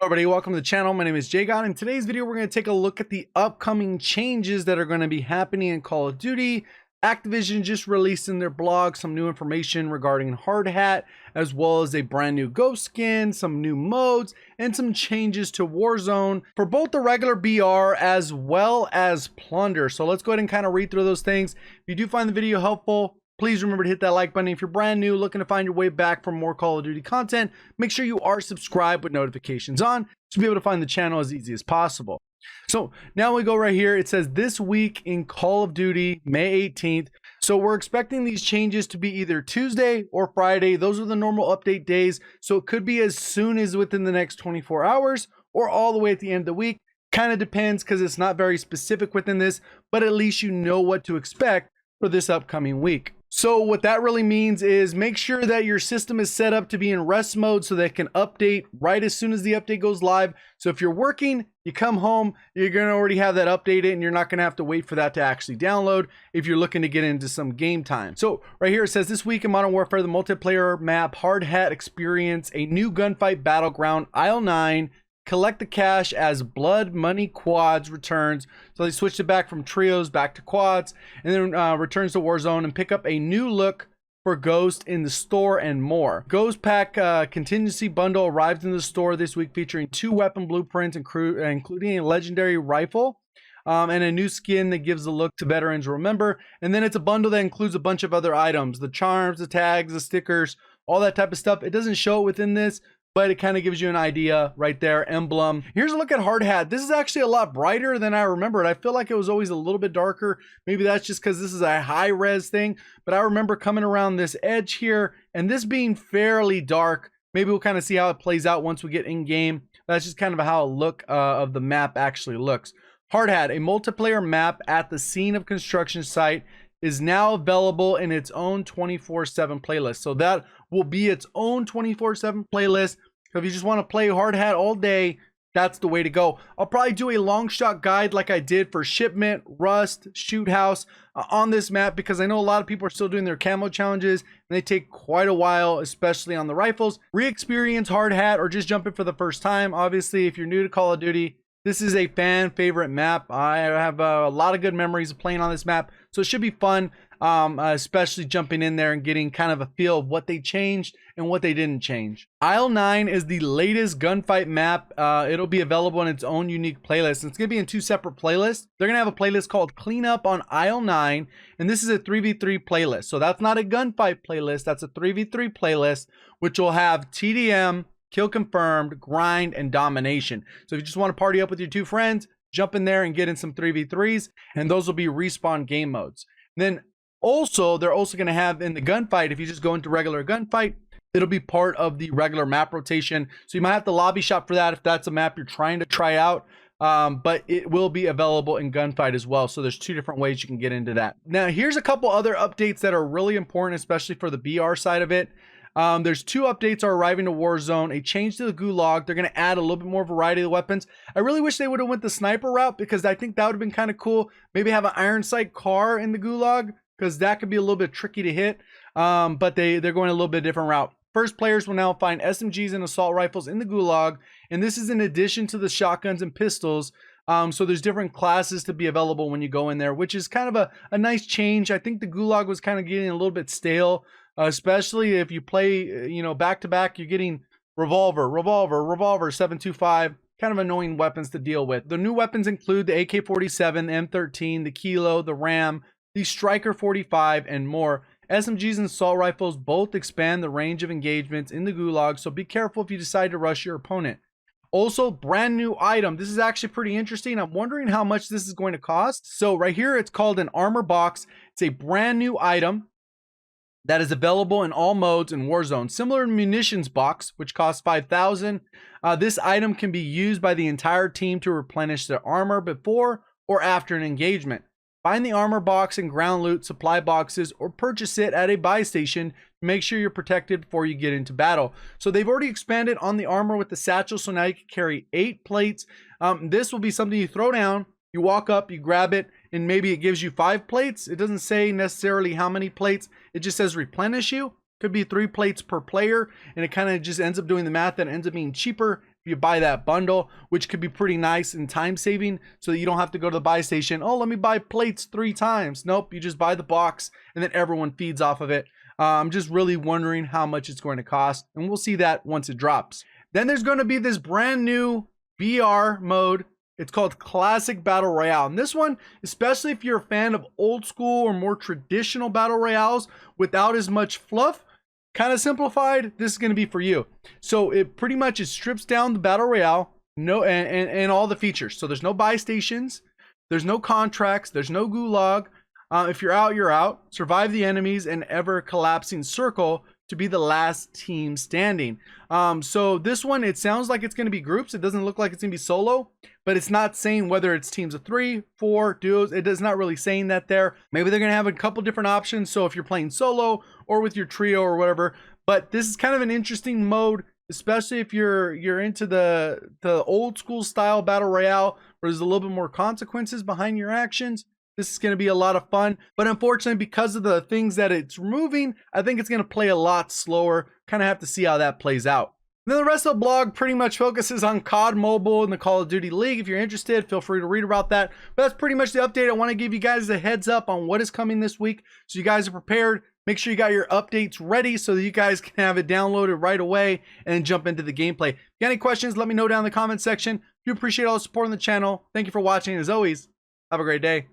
Hello everybody, welcome to the channel. My name is JGOD. In today's video, we're going to take a look at the upcoming changes that are going to be happening in Call of Duty. Activision just released in their blog some new information regarding Hardhat, as well as a brand new ghost skin, some new modes, and some changes to Warzone for both the regular BR as well as Plunder. So let's go ahead and kind of read through those things. If you do find the video helpful, please remember to hit that like button. If you're brand new, looking to find your way back for more Call of Duty content, make sure you are subscribed with notifications on to be able to find the channel as easy as possible. So now we go right here. It says this week in Call of Duty, May 18th. So we're expecting these changes to be either Tuesday or Friday. Those are the normal update days. So it could be as soon as within the next 24 hours or all the way at the end of the week. Kind of depends because it's not very specific within this, but at least you know what to expect for this upcoming week. So what that really means is make sure that your system is set up to be in rest mode so that it can update right as soon as the update goes live. So if you're working, you come home, you're going to already have that updated and you're not going to have to wait for that to actually download if you're looking to get into some game time. So right here it says this week in Modern Warfare, the multiplayer map Hardhat experience a new gunfight battleground, Aisle 9. Collect the cash as blood money quads returns. So they switched it back from trios back to quads, and then returns to Warzone and pick up a new look for Ghost in the store and more. Ghost Pack contingency bundle arrived in the store this week, featuring 2 weapon blueprints, including a legendary rifle and a new skin that gives the look to veterans remember. And then it's a bundle that includes a bunch of other items, the charms, the tags, the stickers, all that type of stuff. It doesn't show it within this, but it kind of gives you an idea right there. Emblem. Here's a look at Hardhat. This is actually a lot brighter than I remembered. I feel like it was always a little bit darker. Maybe that's just because this is a high res thing, but I remember coming around this edge here and this being fairly dark. Maybe we'll kind of see how it plays out once we get in game. That's just kind of how a look of the map actually looks. Hardhat, a multiplayer map at the scene of construction site, is now available in its own 24/7 playlist. So that will be its own 24/7 playlist. So if you just want to play Hardhat all day, that's the way to go. I'll probably do a long shot guide like I did for Shipment, Rust, Shoot House on this map, because I know a lot of people are still doing their camo challenges and they take quite a while, especially on the rifles. Re-experience Hardhat or just jump in for the first time. Obviously, if you're new to Call of Duty, this is a fan favorite map. I have a lot of good memories of playing on this map, so it should be fun, especially jumping in there and getting kind of a feel of what they changed and what they didn't change. Aisle 9 is the latest gunfight map. It'll be available in its own unique playlist. It's going to be in 2 separate playlists. They're going to have a playlist called Cleanup on Aisle 9, and this is a 3v3 playlist. So that's not a gunfight playlist. That's a 3v3 playlist, which will have TDM, Kill Confirmed, Grind, and Domination. So if you just want to party up with your 2 friends, jump in there and get in some 3v3s, and those will be respawn game modes. And then also, they're also going to have in the gunfight, if you just go into regular gunfight, it'll be part of the regular map rotation. So you might have to lobby shop for that if that's a map you're trying to try out. But it will be available in gunfight as well. So there's 2 different ways you can get into that. Now, here's a couple other updates that are really important, especially for the BR side of it. There's 2 updates are arriving to Warzone, a change to the Gulag. They're going to add a little bit more variety of the weapons. I really wish they would have went the sniper route, because I think that would have been kind of cool. Maybe have an iron sight car in the Gulag, because that could be a little bit tricky to hit. But they're going a little bit different route. First, players will now find SMGs and assault rifles in the Gulag, and this is in addition to the shotguns and pistols. So there's different classes to be available when you go in there, which is kind of a nice change. I think the Gulag was kind of getting a little bit stale. Especially if you play, back to back, you're getting revolver, 7.25, kind of annoying weapons to deal with. The new weapons include the AK-47, the M13, the Kilo, the Ram, the Striker 45, and more. SMGs and assault rifles both expand the range of engagements in the Gulag, so be careful if you decide to rush your opponent. Also, brand new item. This is actually pretty interesting. I'm wondering how much this is going to cost. So right here, it's called an armor box. It's a brand new item that is available in all modes in Warzone. Similar to munitions box, which costs 5,000. This item can be used by the entire team to replenish their armor before or after an engagement. Find the armor box in ground loot, supply boxes, or purchase it at a buy station to make sure you're protected before you get into battle. So they've already expanded on the armor with the satchel, so now you can carry 8 plates. This will be something you throw down, you walk up, you grab it, and maybe it gives you 5 plates. It doesn't say necessarily how many plates. It just says replenish you. Could be 3 plates per player, and it kind of just ends up doing the math that ends up being cheaper if you buy that bundle, which could be pretty nice and time saving, so that you don't have to go to the buy station. Oh, let me buy plates 3 times. Nope, you just buy the box and then everyone feeds off of it. I'm just really wondering how much it's going to cost, and we'll see that once it drops. Then there's going to be this brand new BR mode. It's called Classic Battle Royale. And this one, especially if you're a fan of old school or more traditional battle royales without as much fluff, kind of simplified, this is going to be for you. So it pretty much strips down the battle royale, and all the features. So there's no buy stations, there's no contracts, there's no gulag. If you're out, you're out. Survive the enemies and ever collapsing circle to be the last team standing. So this one, it sounds like it's going to be groups. It doesn't look like it's going to be solo, but it's not saying whether it's teams of 3, 4, duos. It is not really saying that there. Maybe they're going to have a couple different options. So if you're playing solo or with your trio or whatever, but this is kind of an interesting mode, especially if you're into the old school style battle royale where there's a little bit more consequences behind your actions. This is going to be a lot of fun, but unfortunately, because of the things that it's removing, I think it's going to play a lot slower. Kind of have to see how that plays out. And then the rest of the blog pretty much focuses on COD Mobile and the Call of Duty League. If you're interested, feel free to read about that. But that's pretty much the update. I want to give you guys a heads up on what is coming this week, so you guys are prepared. Make sure you got your updates ready so that you guys can have it downloaded right away and then jump into the gameplay. If you got any questions, let me know down in the comment section. If you appreciate all the support on the channel, thank you for watching. As always, have a great day.